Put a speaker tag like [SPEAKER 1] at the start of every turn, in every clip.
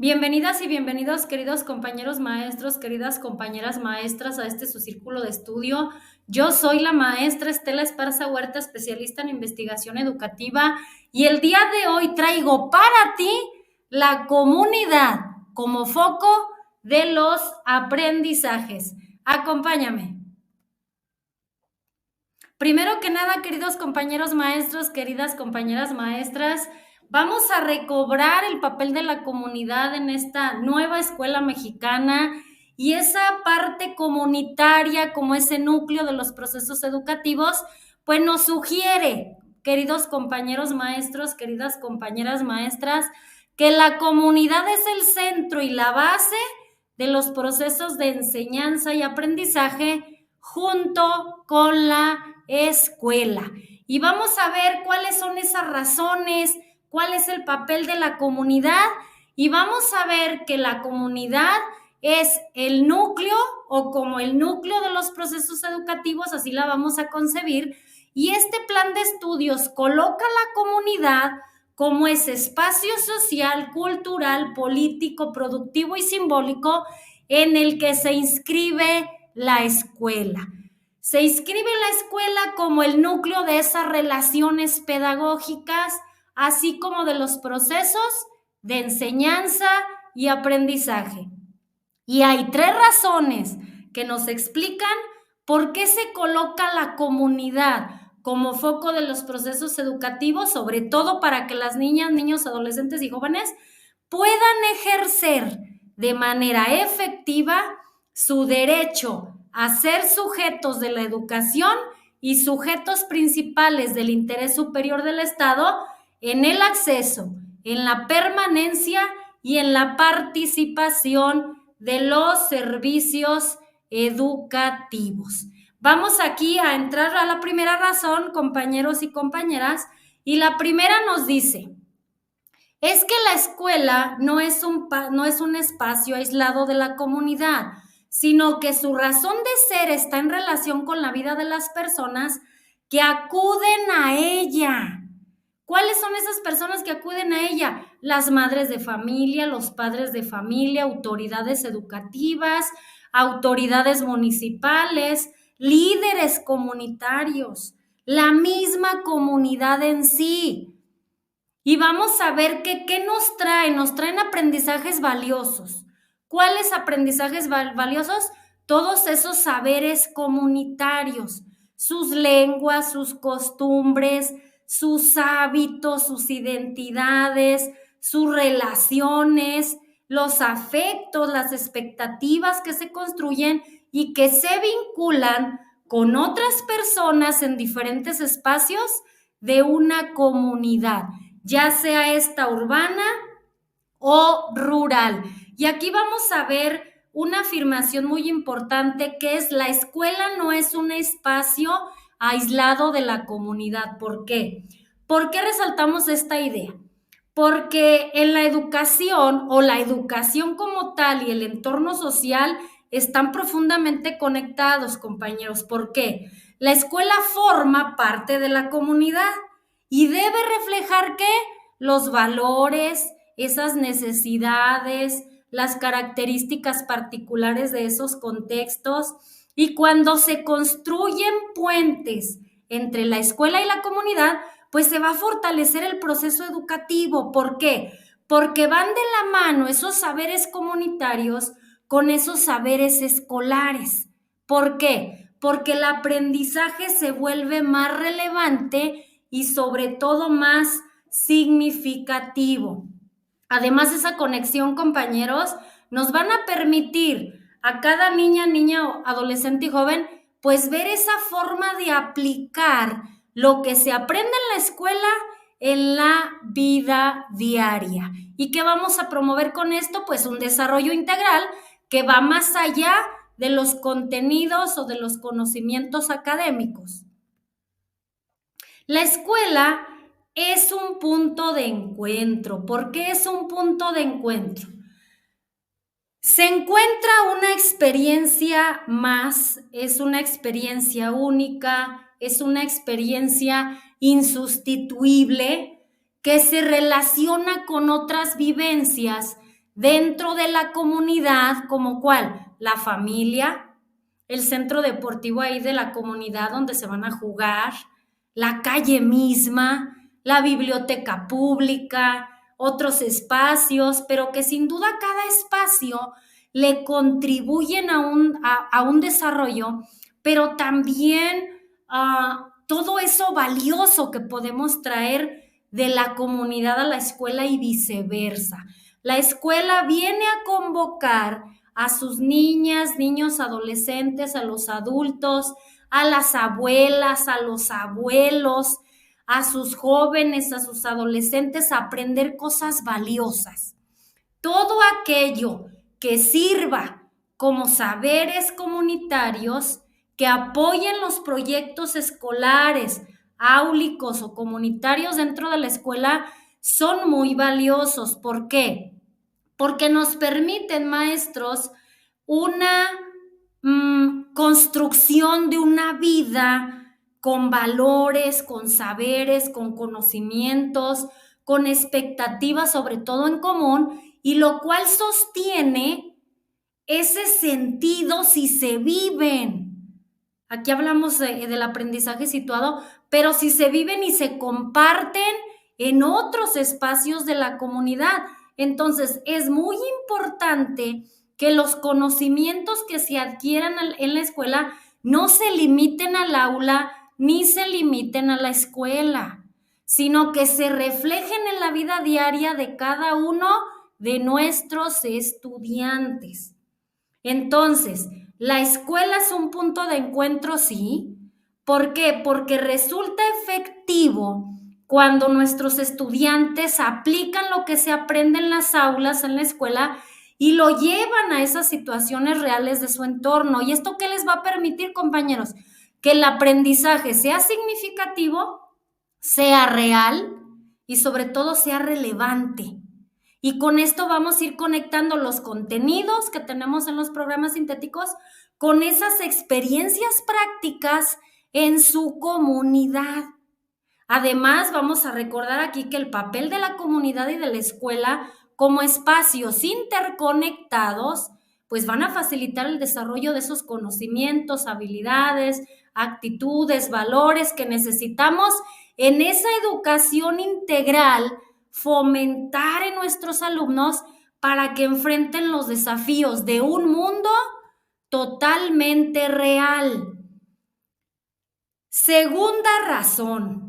[SPEAKER 1] Bienvenidas y bienvenidos, queridos compañeros maestros, queridas compañeras maestras, a este su círculo de estudio. Yo soy la maestra Estela Esparza Huerta, especialista en investigación educativa, y el día de hoy traigo para ti la comunidad como foco de los aprendizajes. Acompáñame. Primero que nada, queridos compañeros maestros, queridas compañeras maestras, vamos a recobrar el papel de la comunidad en esta nueva escuela mexicana y esa parte comunitaria como ese núcleo de los procesos educativos, pues nos sugiere, queridos compañeros maestros, queridas compañeras maestras, que la comunidad es el centro y la base de los procesos de enseñanza y aprendizaje junto con la escuela. Y vamos a ver cuáles son esas razones, cuál es el papel de la comunidad, y vamos a ver que la comunidad es el núcleo o como el núcleo de los procesos educativos, así la vamos a concebir, y este plan de estudios coloca a la comunidad como ese espacio social, cultural, político, productivo y simbólico en el que se inscribe la escuela. Se inscribe la escuela como el núcleo de esas relaciones pedagógicas, así como de los procesos de enseñanza y aprendizaje. Y hay tres razones que nos explican por qué se coloca la comunidad como foco de los procesos educativos, sobre todo para que las niñas, niños, adolescentes y jóvenes puedan ejercer de manera efectiva su derecho a ser sujetos de la educación y sujetos principales del interés superior del Estado en el acceso, en la permanencia y en la participación de los servicios educativos. Vamos aquí a entrar a la primera razón, compañeros y compañeras, y la primera nos dice, es que la escuela no es un espacio aislado de la comunidad, sino que su razón de ser está en relación con la vida de las personas que acuden a ella. ¿Cuáles son esas personas que acuden a ella? Las madres de familia, los padres de familia, autoridades educativas, autoridades municipales, líderes comunitarios, la misma comunidad en sí. Y vamos a ver qué nos traen. Nos traen aprendizajes valiosos. ¿Cuáles aprendizajes valiosos? Todos esos saberes comunitarios, sus lenguas, sus costumbres, sus hábitos, sus identidades, sus relaciones, los afectos, las expectativas que se construyen y que se vinculan con otras personas en diferentes espacios de una comunidad, ya sea esta urbana o rural. Y aquí vamos a ver una afirmación muy importante que es: la escuela no es un espacio aislado de la comunidad. ¿Por qué? ¿Por qué resaltamos esta idea? Porque en la educación o la educación como tal y el entorno social están profundamente conectados, compañeros. ¿Por qué? La escuela forma parte de la comunidad y debe reflejar ¿qué? Los valores, esas necesidades, las características particulares de esos contextos. Y cuando se construyen puentes entre la escuela y la comunidad, pues se va a fortalecer el proceso educativo. ¿Por qué? Porque van de la mano esos saberes comunitarios con esos saberes escolares. ¿Por qué? Porque el aprendizaje se vuelve más relevante y sobre todo más significativo. Además, esa conexión, compañeros, nos van a permitir a cada niña, adolescente y joven, pues ver esa forma de aplicar lo que se aprende en la escuela en la vida diaria. ¿Y qué vamos a promover con esto? Pues un desarrollo integral que va más allá de los contenidos o de los conocimientos académicos. La escuela es un punto de encuentro. ¿Por qué es un punto de encuentro? Se encuentra una experiencia más, es una experiencia única, es una experiencia insustituible que se relaciona con otras vivencias dentro de la comunidad, como cuál, la familia, el centro deportivo ahí de la comunidad donde se van a jugar, la calle misma, la biblioteca pública, otros espacios, pero que sin duda cada espacio le contribuyen a un desarrollo, pero también todo eso valioso que podemos traer de la comunidad a la escuela y viceversa. La escuela viene a convocar a sus niñas, niños, adolescentes, a los adultos, a las abuelas, a los abuelos, a sus jóvenes, a sus adolescentes a aprender cosas valiosas. Todo aquello que sirva como saberes comunitarios que apoyen los proyectos escolares, áulicos o comunitarios dentro de la escuela son muy valiosos. ¿Por qué? Porque nos permiten, maestros, una construcción de una vida con valores, con saberes, con conocimientos, con expectativas, sobre todo en común, y lo cual sostiene ese sentido si se viven. Aquí hablamos del aprendizaje situado, pero si se viven y se comparten en otros espacios de la comunidad. Entonces, es muy importante que los conocimientos que se adquieran en la escuela no se limiten al aula ni se limiten a la escuela, sino que se reflejen en la vida diaria de cada uno de nuestros estudiantes. Entonces, la escuela es un punto de encuentro, sí. ¿Por qué? Porque resulta efectivo cuando nuestros estudiantes aplican lo que se aprende en las aulas, en la escuela, y lo llevan a esas situaciones reales de su entorno. ¿Y esto qué les va a permitir, compañeros? Que el aprendizaje sea significativo, sea real y sobre todo sea relevante. Y con esto vamos a ir conectando los contenidos que tenemos en los programas sintéticos con esas experiencias prácticas en su comunidad. Además, vamos a recordar aquí que el papel de la comunidad y de la escuela como espacios interconectados, pues van a facilitar el desarrollo de esos conocimientos, habilidades, actitudes, valores que necesitamos en esa educación integral, fomentar en nuestros alumnos para que enfrenten los desafíos de un mundo totalmente real. Segunda razón.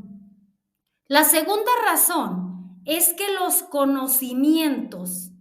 [SPEAKER 1] La segunda razón es que los conocimientos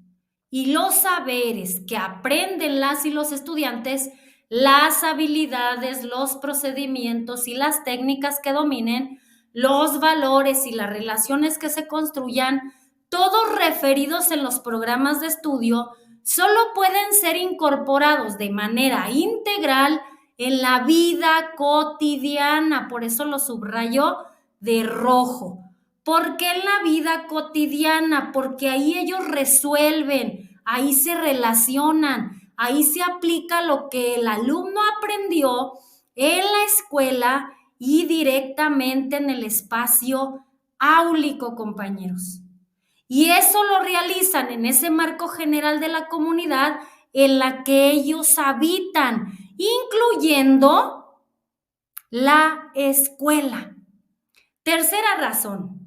[SPEAKER 1] y los saberes que aprenden las y los estudiantes, las habilidades, los procedimientos y las técnicas que dominen, los valores y las relaciones que se construyan, todos referidos en los programas de estudio, solo pueden ser incorporados de manera integral en la vida cotidiana. Por eso lo subrayo de rojo. ¿Por qué en la vida cotidiana? Porque ahí ellos resuelven, ahí se relacionan, ahí se aplica lo que el alumno aprendió en la escuela y directamente en el espacio áulico, compañeros. Y eso lo realizan en ese marco general de la comunidad en la que ellos habitan, incluyendo la escuela. Tercera razón.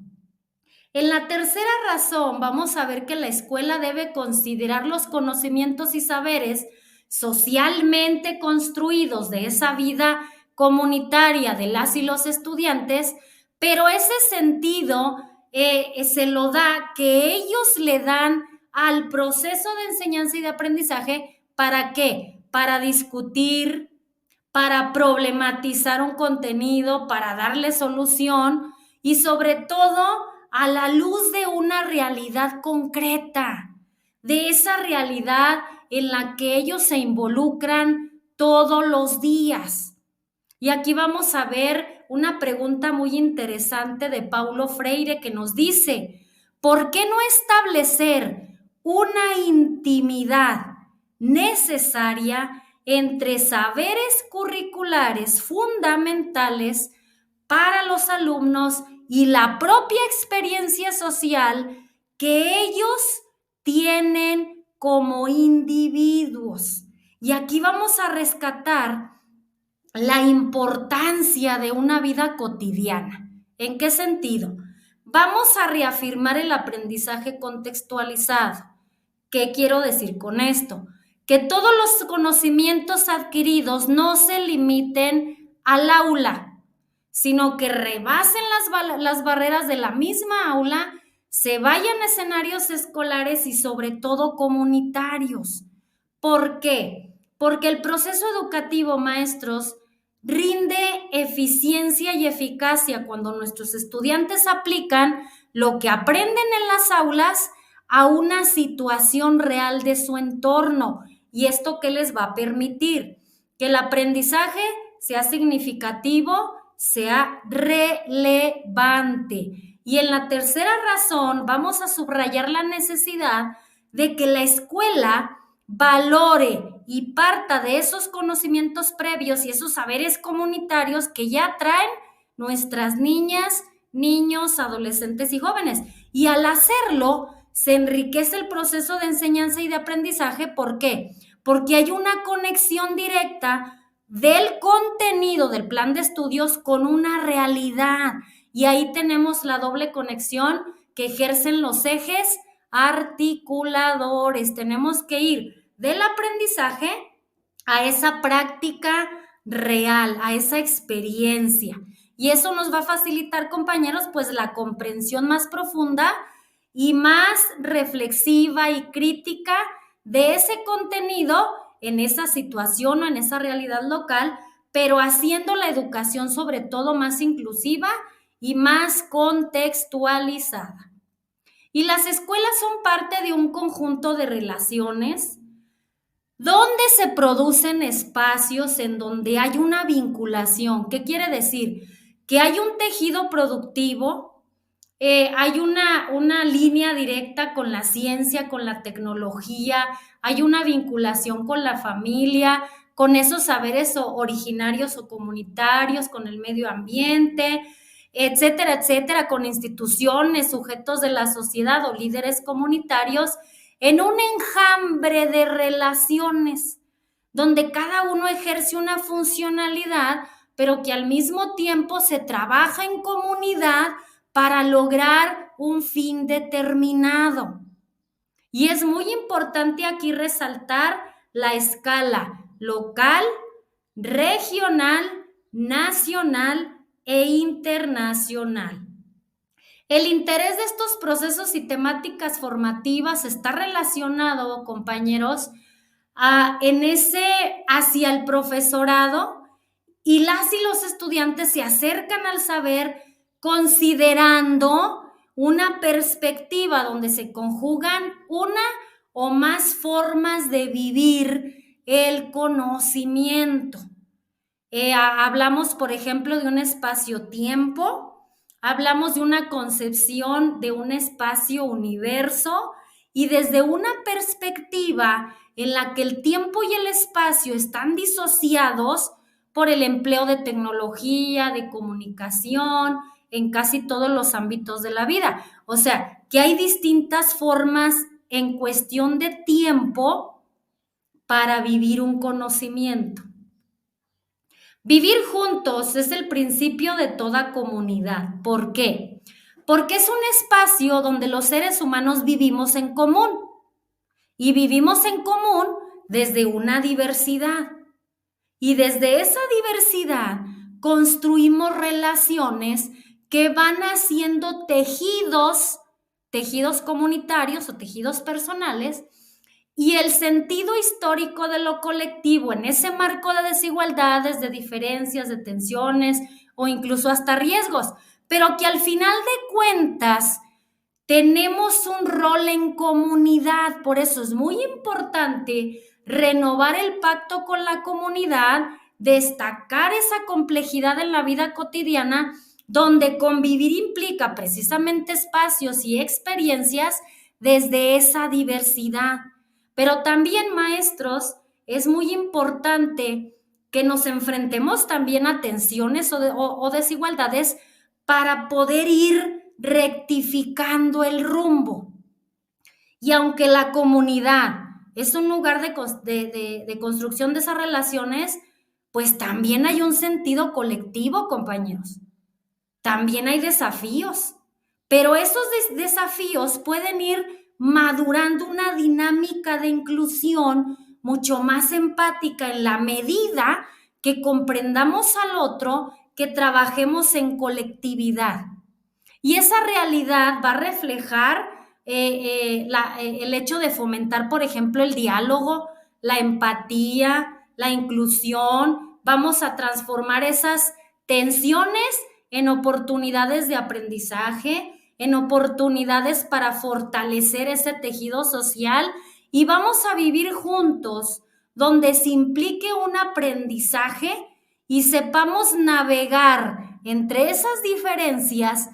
[SPEAKER 1] En la tercera razón vamos a ver que la escuela debe considerar los conocimientos y saberes socialmente construidos de esa vida comunitaria de las y los estudiantes, pero ese sentido se lo da, que ellos le dan al proceso de enseñanza y de aprendizaje. ¿Para qué? Para discutir, para problematizar un contenido, para darle solución y sobre todo a la luz de una realidad concreta, de esa realidad en la que ellos se involucran todos los días. Y aquí vamos a ver una pregunta muy interesante de Paulo Freire que nos dice: ¿por qué no establecer una intimidad necesaria entre saberes curriculares fundamentales para los alumnos y la propia experiencia social que ellos tienen como individuos. Y aquí vamos a rescatar la importancia de una vida cotidiana. ¿En qué sentido? Vamos a reafirmar el aprendizaje contextualizado. ¿Qué quiero decir con esto? Que todos los conocimientos adquiridos no se limiten al aula, sino que rebasen las barreras de la misma aula, se vayan a escenarios escolares y sobre todo comunitarios. ¿Por qué? Porque el proceso educativo, maestros, rinde eficiencia y eficacia cuando nuestros estudiantes aplican lo que aprenden en las aulas a una situación real de su entorno. ¿Y esto qué les va a permitir? Que el aprendizaje sea significativo, sea relevante. Y en la tercera razón vamos a subrayar la necesidad de que la escuela valore y parta de esos conocimientos previos y esos saberes comunitarios que ya traen nuestras niñas, niños, adolescentes y jóvenes. Y al hacerlo, se enriquece el proceso de enseñanza y de aprendizaje. ¿Por qué? Porque hay una conexión directa del contenido del plan de estudios con una realidad. Y ahí tenemos la doble conexión que ejercen los ejes articuladores. Tenemos que ir del aprendizaje a esa práctica real, a esa experiencia. Y eso nos va a facilitar, compañeros, pues la comprensión más profunda y más reflexiva y crítica de ese contenido en esa situación o en esa realidad local, pero haciendo la educación sobre todo más inclusiva y más contextualizada. Y las escuelas son parte de un conjunto de relaciones donde se producen espacios en donde hay una vinculación. ¿Qué quiere decir? Que hay un tejido productivo, hay una línea directa con la ciencia, con la tecnología, hay una vinculación con la familia, con esos saberes originarios o comunitarios, con el medio ambiente, etcétera, etcétera, con instituciones, sujetos de la sociedad o líderes comunitarios, en un enjambre de relaciones donde cada uno ejerce una funcionalidad, pero que al mismo tiempo se trabaja en comunidad para lograr un fin determinado. Y es muy importante aquí resaltar la escala local, regional, nacional e internacional. El interés de estos procesos y temáticas formativas está relacionado, compañeros, hacia el profesorado, y las y los estudiantes se acercan al saber considerando una perspectiva donde se conjugan una o más formas de vivir el conocimiento. Hablamos, por ejemplo, de un espacio-tiempo, hablamos de una concepción de un espacio-universo, y desde una perspectiva en la que el tiempo y el espacio están disociados por el empleo de tecnología, de comunicación, en casi todos los ámbitos de la vida. O sea, que hay distintas formas en cuestión de tiempo para vivir un conocimiento. Vivir juntos es el principio de toda comunidad. ¿Por qué? Porque es un espacio donde los seres humanos vivimos en común, y vivimos en común desde una diversidad. Y desde esa diversidad construimos relaciones que van haciendo tejidos comunitarios o tejidos personales, y el sentido histórico de lo colectivo en ese marco de desigualdades, de diferencias, de tensiones o incluso hasta riesgos, pero que al final de cuentas tenemos un rol en comunidad. Por eso es muy importante renovar el pacto con la comunidad, destacar esa complejidad en la vida cotidiana, donde convivir implica precisamente espacios y experiencias desde esa diversidad. Pero también, maestros, es muy importante que nos enfrentemos también a tensiones o desigualdades para poder ir rectificando el rumbo. Y aunque la comunidad es un lugar de construcción de esas relaciones, pues también hay un sentido colectivo, compañeros. También hay desafíos, pero esos desafíos pueden ir madurando una dinámica de inclusión mucho más empática en la medida que comprendamos al otro, que trabajemos en colectividad. Y esa realidad va a reflejar el hecho de fomentar, por ejemplo, el diálogo, la empatía, la inclusión. Vamos a transformar esas tensiones en oportunidades de aprendizaje, en oportunidades para fortalecer ese tejido social, y vamos a vivir juntos donde se implique un aprendizaje y sepamos navegar entre esas diferencias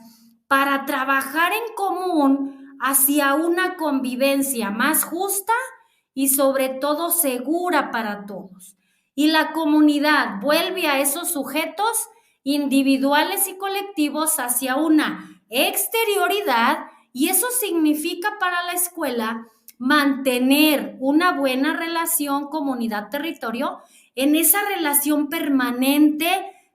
[SPEAKER 1] para trabajar en común hacia una convivencia más justa y sobre todo segura para todos. Y la comunidad vuelve a esos sujetos individuales y colectivos hacia una exterioridad, y eso significa para la escuela mantener una buena relación comunidad-territorio en esa relación permanente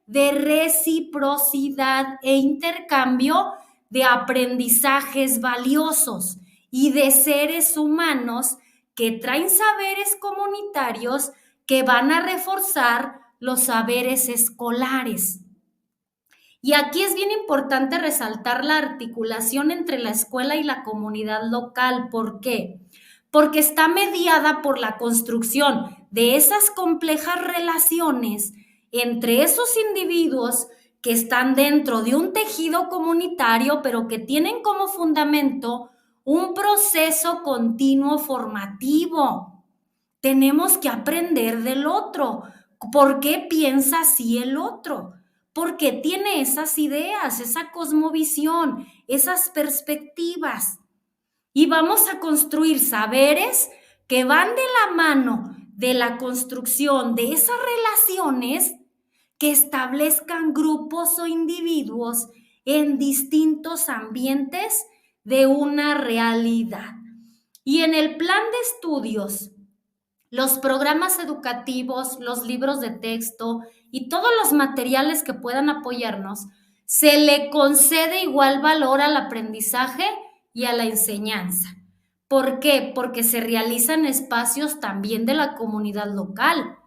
[SPEAKER 1] de reciprocidad e intercambio de aprendizajes valiosos y de seres humanos que traen saberes comunitarios que van a reforzar los saberes escolares. Y aquí es bien importante resaltar la articulación entre la escuela y la comunidad local. ¿Por qué? Porque está mediada por la construcción de esas complejas relaciones entre esos individuos que están dentro de un tejido comunitario, pero que tienen como fundamento un proceso continuo formativo. Tenemos que aprender del otro. ¿Por qué piensa así el otro? Porque tiene esas ideas, esa cosmovisión, esas perspectivas. Y vamos a construir saberes que van de la mano de la construcción de esas relaciones que establezcan grupos o individuos en distintos ambientes de una realidad. Y en el plan de estudios, los programas educativos, los libros de texto y todos los materiales que puedan apoyarnos, se le concede igual valor al aprendizaje y a la enseñanza. ¿Por qué? Porque se realizan espacios también de la comunidad local,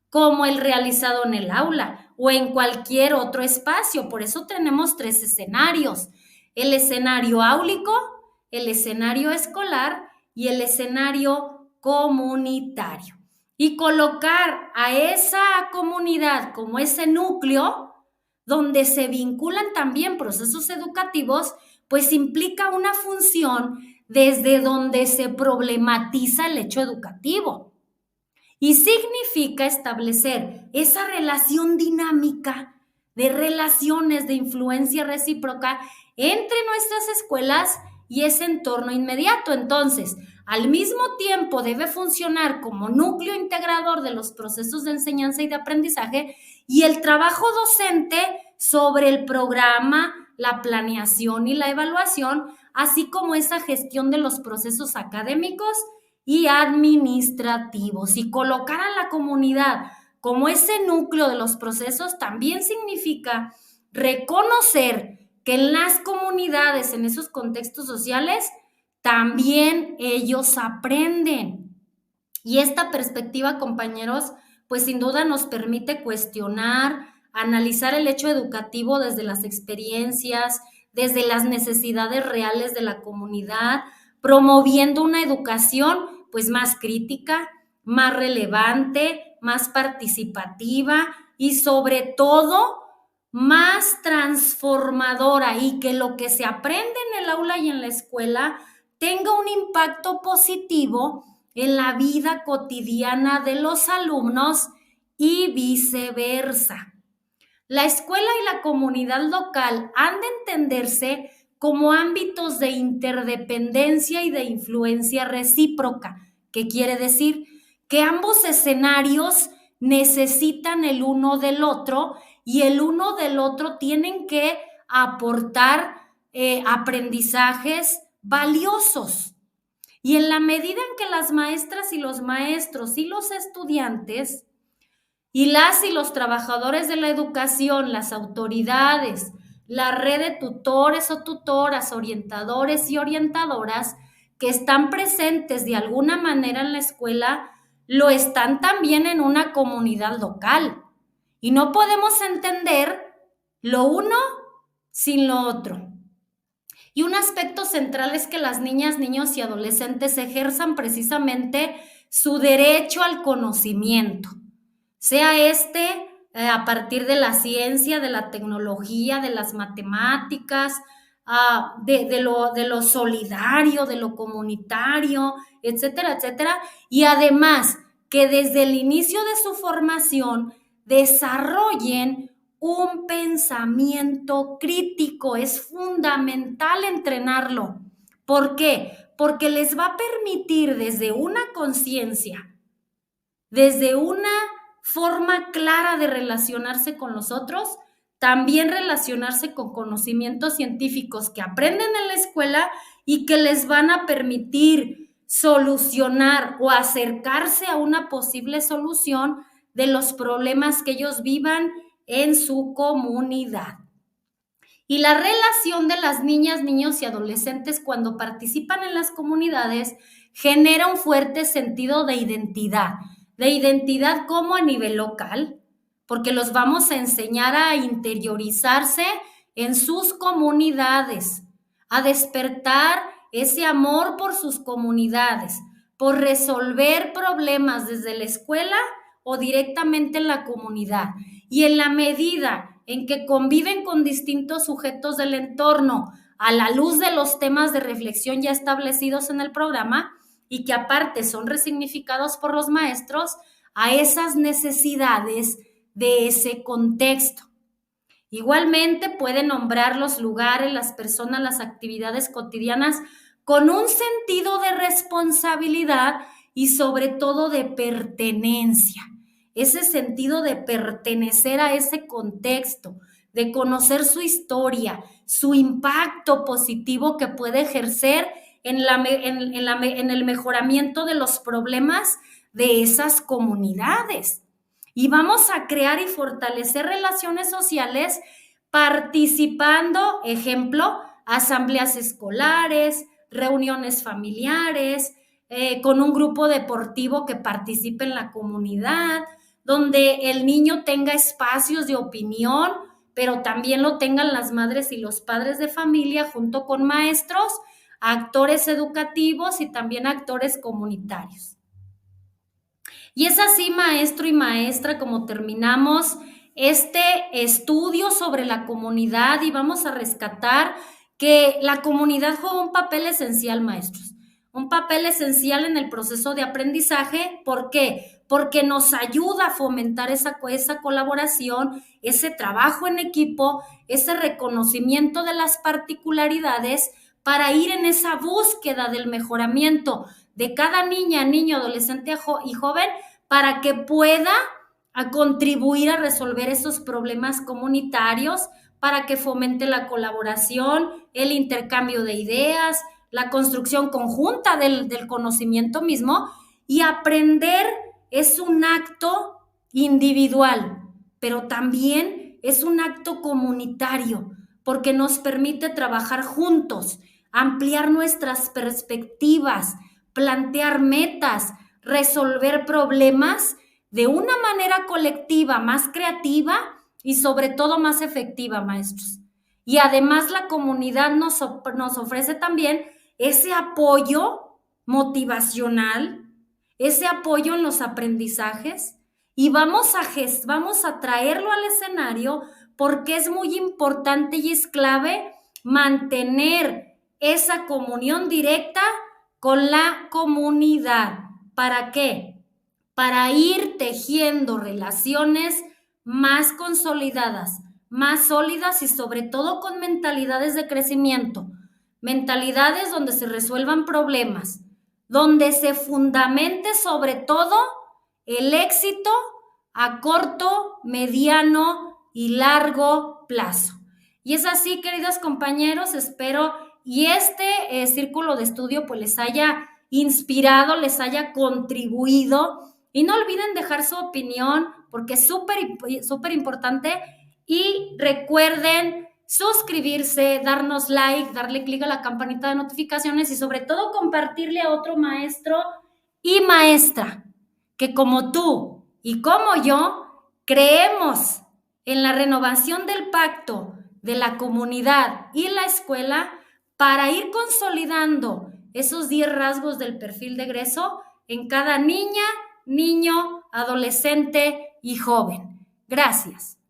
[SPEAKER 1] como el realizado en el aula o en cualquier otro espacio. Por eso tenemos 3 escenarios: el escenario áulico, el escenario escolar y el escenario comunitario. Y colocar a esa comunidad como ese núcleo donde se vinculan también procesos educativos, pues implica una función desde donde se problematiza el hecho educativo. Y significa establecer esa relación dinámica de relaciones de influencia recíproca entre nuestras escuelas y ese entorno inmediato. Entonces, al mismo tiempo debe funcionar como núcleo integrador de los procesos de enseñanza y de aprendizaje, y el trabajo docente sobre el programa, la planeación y la evaluación, así como esa gestión de los procesos académicos y administrativos. Y colocar a la comunidad como ese núcleo de los procesos también significa reconocer que en las comunidades, en esos contextos sociales, también ellos aprenden. Y esta perspectiva, compañeros, pues sin duda nos permite cuestionar, analizar el hecho educativo desde las experiencias, desde las necesidades reales de la comunidad, promoviendo una educación pues más crítica, más relevante, más participativa y sobre todo más transformadora, y que lo que se aprende en el aula y en la escuela tenga un impacto positivo en la vida cotidiana de los alumnos y viceversa. La escuela y la comunidad local han de entenderse como ámbitos de interdependencia y de influencia recíproca. ¿Qué quiere decir? Que ambos escenarios necesitan el uno del otro, y el uno del otro tienen que aportar aprendizajes valiosos. Y en la medida en que las maestras y los maestros y los estudiantes y las y los trabajadores de la educación, las autoridades, la red de tutores o tutoras, orientadores y orientadoras que están presentes de alguna manera en la escuela, lo están también en una comunidad local. Y no podemos entender lo uno sin lo otro. Y un aspecto central es que las niñas, niños y adolescentes ejerzan precisamente su derecho al conocimiento, sea a partir de la ciencia, de la tecnología, de las matemáticas, de lo solidario, de lo comunitario, etcétera, etcétera. Y además que desde el inicio de su formación desarrollen un pensamiento crítico. Es fundamental entrenarlo. ¿Por qué? Porque les va a permitir desde una conciencia, desde una forma clara de relacionarse con los otros, también relacionarse con conocimientos científicos que aprenden en la escuela y que les van a permitir solucionar o acercarse a una posible solución de los problemas que ellos vivan en su comunidad. Y la relación de las niñas, niños y adolescentes cuando participan en las comunidades genera un fuerte sentido de identidad como a nivel local, porque los vamos a enseñar a interiorizarse en sus comunidades, a despertar ese amor por sus comunidades, por resolver problemas desde la escuela o directamente en la comunidad. Y en la medida en que conviven con distintos sujetos del entorno a la luz de los temas de reflexión ya establecidos en el programa y que aparte son resignificados por los maestros a esas necesidades de ese contexto. Igualmente pueden nombrar los lugares, las personas, las actividades cotidianas con un sentido de responsabilidad y sobre todo de pertenencia. Ese sentido de pertenecer a ese contexto, de conocer su historia, su impacto positivo que puede ejercer en el mejoramiento de los problemas de esas comunidades. Y vamos a crear y fortalecer relaciones sociales participando, ejemplo, asambleas escolares, reuniones familiares, con un grupo deportivo que participe en la comunidad, donde el niño tenga espacios de opinión, pero también lo tengan las madres y los padres de familia junto con maestros, actores educativos y también actores comunitarios. Y es así, maestro y maestra, como terminamos este estudio sobre la comunidad y vamos a rescatar que la comunidad juega un papel esencial, maestros. Un papel esencial en el proceso de aprendizaje. ¿Por qué? Porque nos ayuda a fomentar esa colaboración, ese trabajo en equipo, ese reconocimiento de las particularidades para ir en esa búsqueda del mejoramiento de cada niña, niño, adolescente y joven para que pueda contribuir a resolver esos problemas comunitarios, para que fomente la colaboración, el intercambio de ideas, la construcción conjunta del conocimiento mismo. Y aprender es un acto individual, pero también es un acto comunitario, porque nos permite trabajar juntos, ampliar nuestras perspectivas, plantear metas, resolver problemas de una manera colectiva, más creativa y sobre todo más efectiva, maestros. Y además la comunidad nos ofrece también ese apoyo motivacional, ese apoyo en los aprendizajes y vamos a traerlo al escenario porque es muy importante y es clave mantener esa comunión directa con la comunidad. ¿Para qué? Para ir tejiendo relaciones más consolidadas, más sólidas y sobre todo con mentalidades de crecimiento, mentalidades donde se resuelvan problemas, donde se fundamente sobre todo el éxito a corto, mediano y largo plazo. Y es así, queridos compañeros, espero y este círculo de estudio pues les haya inspirado, les haya contribuido. Y no olviden dejar su opinión porque es súper importante. Y recuerden suscribirse, darnos like, darle clic a la campanita de notificaciones y sobre todo compartirle a otro maestro y maestra que como tú y como yo creemos en la renovación del pacto de la comunidad y la escuela para ir consolidando esos 10 rasgos del perfil de egreso en cada niña, niño, adolescente y joven. Gracias.